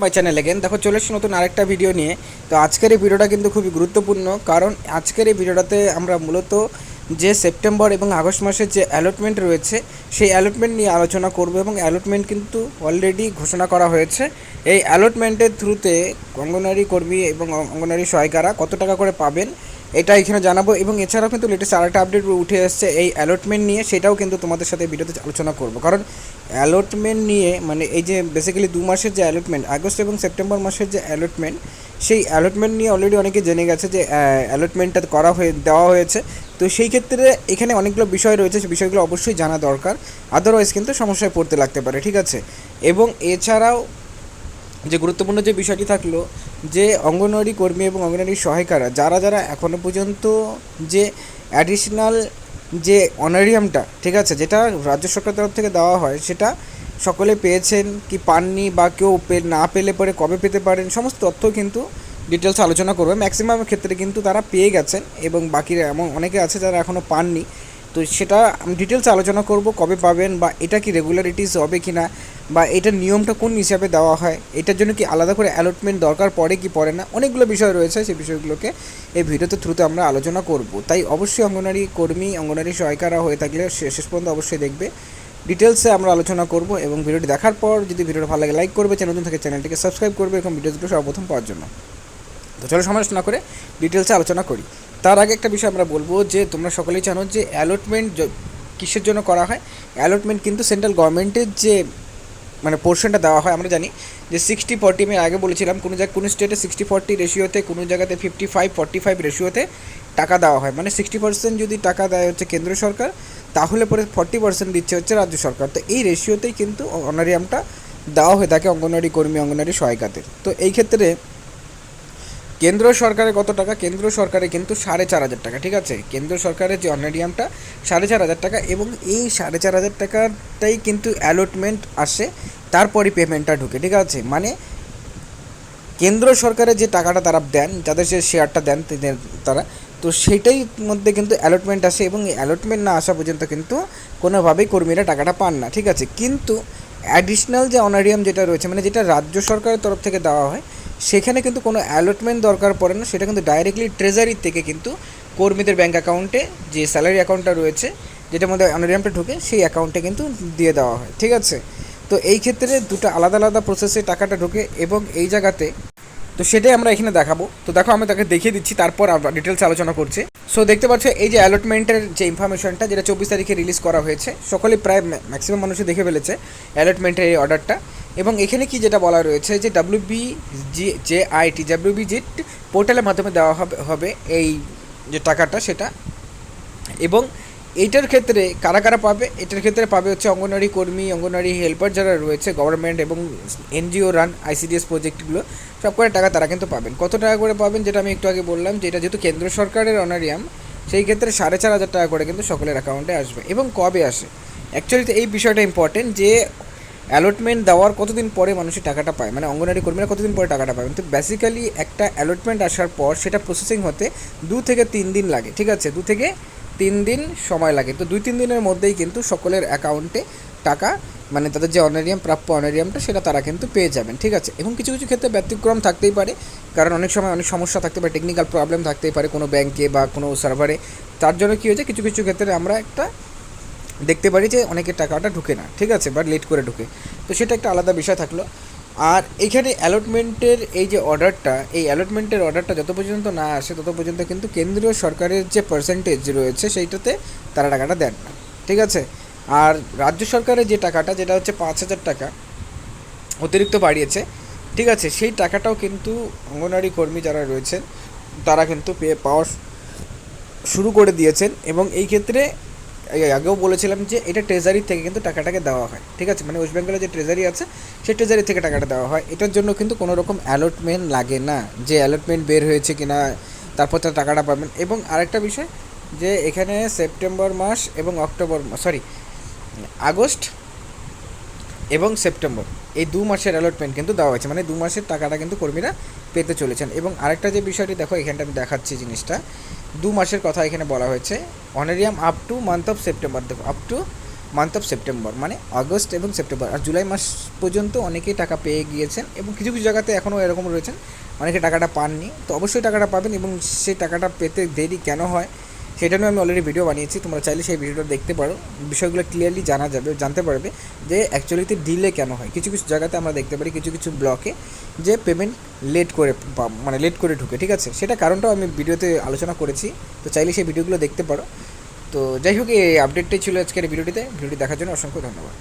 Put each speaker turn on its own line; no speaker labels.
My channel again দেখো চলে এসেছি নতুন আরেকটা ভিডিও নিয়ে। তো আজকের এই ভিডিওটা কিন্তু খুবই গুরুত্বপূর্ণ, কারণ আজকের এই ভিডিওটাতে আমরা মূলত যে সেপ্টেম্বর এবং আগস্ট মাসের যে অ্যালটমেন্ট রয়েছে সেই অ্যালটমেন্ট নিয়ে আলোচনা করব। এবং অ্যালটমেন্ট কিন্তু অলরেডি ঘোষণা করা হয়েছে। এই অ্যালটমেন্টের থ্রুতে অঙ্গনওয়াড়ি কর্মী এবং অঙ্গনওয়াড়ি সহায়িকারা কত টাকা করে পাবেন এটা এখানে জানাবো। এবং এছাড়াও কিন্তু লেটেস্ট আরেকটা আপডেট উঠে এসেছে এই অ্যালটমেন্ট নিয়ে, সেটাও কিন্তু তোমাদের সাথে ভিডিওতে আলোচনা করব। কারণ অ্যালটমেন্ট নিয়ে মানে এই যে বেসিক্যালি 2 মাসের যে অ্যালটমেন্ট, আগস্ট এবং সেপ্টেম্বর মাসের যে অ্যালটমেন্ট, সেই অ্যালটমেন্ট নিয়ে অলরেডি অনেকে জেনে গেছে যে অ্যালটমেন্টটা দেওয়া হয়েছে। তো সেই ক্ষেত্রে এখানে অনেকগুলো বিষয় রয়েছে, সেই বিষয়গুলো অবশ্যই জানা দরকার, আদারওয়াইজ কিন্তু সমস্যায় পড়তে লাগতে পারে, ঠিক আছে। এবং এছাড়াও যে গুরুত্বপূর্ণ যে বিষয়টি থাকলো যে অঙ্গনওয়াড়ি কর্মী এবং অঙ্গনওয়াড়ি সহায়িকারা যারা যারা এখনও পর্যন্ত যে অ্যাডিশনাল যে অনারিয়ামটা, ঠিক আছে, যেটা রাজ্য সরকার তরফ থেকে দেওয়া হয়, সেটা সকলে পেয়েছেন কি পাননি, বা কেউ না পেলে পরে কবে পেতে পারেন, সমস্ত তথ্য কিন্তু ডিটেলস আলোচনা করবে। ম্যাক্সিমাম ক্ষেত্রে কিন্তু তারা পেয়ে গেছেন এবং বাকিরা এমন অনেকে আছে যারা এখনও পাননি। তো সেটা আমি ডিটেলস আলোচনা করব, কবে পাবেন, বা এটা কি রেগুলারিটিস হবে কি না, বা এটার নিয়মটা কোন হিসাবে দেওয়া হয়, এটার জন্য কি আলাদা করে অ্যালটমেন্ট দরকার পড়ে কি পড়ে না, অনেকগুলো বিষয় রয়েছে। সেই বিষয়গুলোকে এই ভিডিওতে থ্রুতে আমরা আলোচনা করব। তাই অবশ্যই অঙ্গনওয়াড়ি কর্মী, অঙ্গনওয়াড়ি সহায়িকারা হয়ে থাকলে শেষ পর্যন্ত অবশ্যই দেখবে, ডিটেলসে আমরা আলোচনা করব। এবং ভিডিওটি দেখার পর যদি ভিডিওটা ভালো লাগে লাইক করবে, চ্যানেল নতুন থেকে চ্যানেলটিকে সাবস্ক্রাইব করবে এরকম ভিডিওগুলো সর্বপ্রথম পাওয়ার জন্য। তো চলো সময় না করে ডিটেলসে আলোচনা করি। তার আগে একটা বিষয় আমরা বলবো যে তোমরা সকলেই জানো যে অ্যালটমেন্ট কিসের জন্য করা হয়। অ্যালটমেন্ট কিন্তু সেন্ট্রাল গভর্নমেন্টের যে মানে পোর্শনটা দেওয়া হয়, আমরা জানি যে 60-40, আমি আগে বলেছিলাম কোনো স্টেটে 60-40 রেশিওতে, কোনো জায়গাতে 55-45 রেশিওতে টাকা দেওয়া হয়। মানে 60% যদি টাকা দেয় হচ্ছে কেন্দ্র সরকার, তাহলে পরে 40% দিচ্ছে হচ্ছে রাজ্য সরকার। তো এই রেশিওতেই কিন্তু অনারিয়ামটা দেওয়া হয়ে থাকে অঙ্গনওয়াড়ি কর্মী, অঙ্গনওয়াড়ি সহায়িকাদের। তো এই ক্ষেত্রে কেন্দ্র সরকারের কত টাকা? কেন্দ্র সরকারে কিন্তু 4,500 টাকা, ঠিক আছে। কেন্দ্র সরকারের যে অনারিয়ামটা 4,500 টাকা, এবং এই 4,500 টাকাটাই কিন্তু অ্যালটমেন্ট আসে, তারপরই পেমেন্টটা ঢুকে, ঠিক আছে। মানে কেন্দ্র সরকারের যে টাকাটা তারা দেন, যাদের সে শেয়ারটা দেন তারা, তো সেইটাই মধ্যে কিন্তু অ্যালটমেন্ট আসে, এবং এই অ্যালটমেন্ট না আসা পর্যন্ত কিন্তু কোনোভাবেই কর্মীরা টাকাটা পান না, ঠিক আছে। কিন্তু অ্যাডিশনাল যে অনারিয়াম যেটা রয়েছে, মানে যেটা রাজ্য সরকারের তরফ থেকে দেওয়া হয়, সেখানে কিন্তু কোনো অ্যালটমেন্ট দরকার পড়ে না। সেটা কিন্তু ডাইরেক্টলি ট্রেজারি থেকে কিন্তু কর্মীদের ব্যাঙ্ক অ্যাকাউন্টে, যে স্যালারি অ্যাকাউন্টটা রয়েছে যেটার মধ্যে অনারিয়ামটা ঢুকে, সেই অ্যাকাউন্টে কিন্তু দিয়ে দেওয়া হয়, ঠিক আছে। তো এই ক্ষেত্রে দুটো আলাদা আলাদা প্রসেসে টাকাটা ঢোকে, এবং এই জায়গাতে তো সেটাই আমরা এখানে দেখাবো। তো দেখো আমি তাকে দেখিয়ে দিচ্ছি, তারপর আমরা ডিটেলস আলোচনা করছি। সো দেখতে পাচ্ছ এই যে অ্যালটমেন্টের যে ইনফরমেশনটা, যেটা 24 তারিখে রিলিজ করা হয়েছে, সকলেই প্রায় ম্যাক্সিমাম মানুষই দেখে ফেলেছে অ্যালটমেন্টের এই অর্ডারটা। এবং এখানে কি যেটা বলা রয়েছে যে ডাব্লিউবিজিট পোর্টালের মাধ্যমে দেওয়া হবে এই যে টাকাটা সেটা। এবং এইটার ক্ষেত্রে কারা কারা পাবে? এটার ক্ষেত্রে পাবে হচ্ছে অঙ্গনওয়াড়ি কর্মী, অঙ্গনওয়াড়ি হেল্পার যারা রয়েছে, গভর্নমেন্ট এবং এনজিও রান আইসিডিএস প্রজেক্টগুলো, সব করে টাকা তারা কিন্তু পাবেন। কত টাকা করে পাবেন? যেটা আমি একটু আগে বললাম, যেটা যেহেতু কেন্দ্র সরকারের অনারিয়াম, সেই ক্ষেত্রে 4,500 টাকা করে কিন্তু সকলের অ্যাকাউন্টে আসবে। এবং কবে আসে? অ্যাকচুয়ালি তো এই বিষয়টা ইম্পর্টেন্ট যে অ্যালটমেন্ট দেওয়ার কতদিন পরে মানুষের টাকাটা পায়, মানে অঙ্গনওয়াড়ি কর্মীরা কতদিন পরে টাকাটা পাবেন। তো বেসিক্যালি একটা অ্যালটমেন্ট আসার পর সেটা প্রসেসিং হতে 2 থেকে 3 দিন লাগে, ঠিক আছে। 2 থেকে 3 দিন সময় লাগে। তো 2-3 দিনের মধ্যেই কিন্তু সকলের অ্যাকাউন্টে টাকা, মানে তাদের যে অনারিয়াম, প্রাপ্য অনারিয়ামটা, সেটা তারা কিন্তু পেয়ে যাবেন, ঠিক আছে। এবং কিছু কিছু ক্ষেত্রে ব্যতিক্রম থাকতেই পারে, কারণ অনেক সময় অনেক সমস্যা থাকতে পারে, টেকনিক্যাল প্রবলেম থাকতেই পারে কোনো ব্যাংকে বা কোনো সার্ভারে। তার জন্য কী হয়েছে, কিছু কিছু ক্ষেত্রে আমরা একটা দেখতে পারি যে অনেকের টাকাটা ঢুকে না, ঠিক আছে, বা লেট করে ঢুকে। তো সেটা একটা আলাদা বিষয় থাকলো। আর এখানে অ্যালটমেন্টের এই যে অর্ডারটা, এই অ্যালটমেন্টের অর্ডারটা যত পর্যন্ত না আসে তত পর্যন্ত কিন্তু কেন্দ্রীয় সরকারের যে পার্সেন্টেজ রয়েছে সেইটাতে তারা টাকাটা দেন না, ঠিক আছে। আর রাজ্য সরকারের যে টাকাটা, যেটা হচ্ছে 5,000 টাকা অতিরিক্ত বাড়িয়েছে, ঠিক আছে, সেই টাকাটাও কিন্তু অঙ্গনওয়াড়ি কর্মী যারা রয়েছেন তারা কিন্তু পাওয়া শুরু করে দিয়েছেন। এবং এই ক্ষেত্রে আগেও বলেছিলাম যে এটা ট্রেজারি থেকে কিন্তু টাকাটাকে দেওয়া হয়, ঠিক আছে। মানে ওয়েস্ট বেঙ্গলের যে ট্রেজারি আছে, সেই ট্রেজারি থেকে টাকাটা দেওয়া হয়। এটার জন্য কিন্তু কোনো রকম অ্যালটমেন্ট লাগে না, যে অ্যালটমেন্ট বের হয়েছে কিনা তারপর তারা টাকাটা পাবেন। এবং আরেকটা বিষয় যে এখানে সেপ্টেম্বর মাস এবং আগস্ট এবং সেপ্টেম্বর, এই 2 মাসের অ্যালটমেন্ট কিন্তু দেওয়া হয়েছে, মানে 2 মাসের টাকাটা কিন্তু কর্মীরা পেতে চলেছেন। এবং আরেকটা যে বিষয়টি দেখো, এখানটা আমি দেখাচ্ছি জিনিসটা, 2 মাসের কথা এখানে বলা হয়েছে, honorarium up to month of September. দেখো up to month of September, মানে আগস্ট এবং সেপ্টেম্বর। আর জুলাই মাস পর্যন্ত অনেকেই টাকা পেয়ে গিয়েছেন এবং কিছু কিছু জায়গাতে এখনও এরকম রয়েছেন অনেকে টাকাটা পাননি। তো অবশ্যই টাকাটা পাবেন, এবং সেই টাকাটা পেতে দেরি কেন হয় সেটা নিয়ে আমি অলরেডি ভিডিও বানিয়েছি, তোমরা চাইলে সেই ভিডিওটা দেখতে পারো। বিষয়গুলো ক্লিয়ারলি জানতে পারবে যে অ্যাকচুয়ালিতে ডিলে কেন হয়। কিছু কিছু জায়গাতে আমরা দেখতে পারি কিছু কিছু ব্লকে যে পেমেন্ট লেট করে ঢুকে, ঠিক আছে, সেটা কারণটাও আমি ভিডিওতে আলোচনা করেছি, তো চাইলে সেই ভিডিওগুলো দেখতে পারো। তো যাই হোক, এই আপডেটটাই ছিল আজকের ভিডিওটি দেখার জন্য অসংখ্য ধন্যবাদ।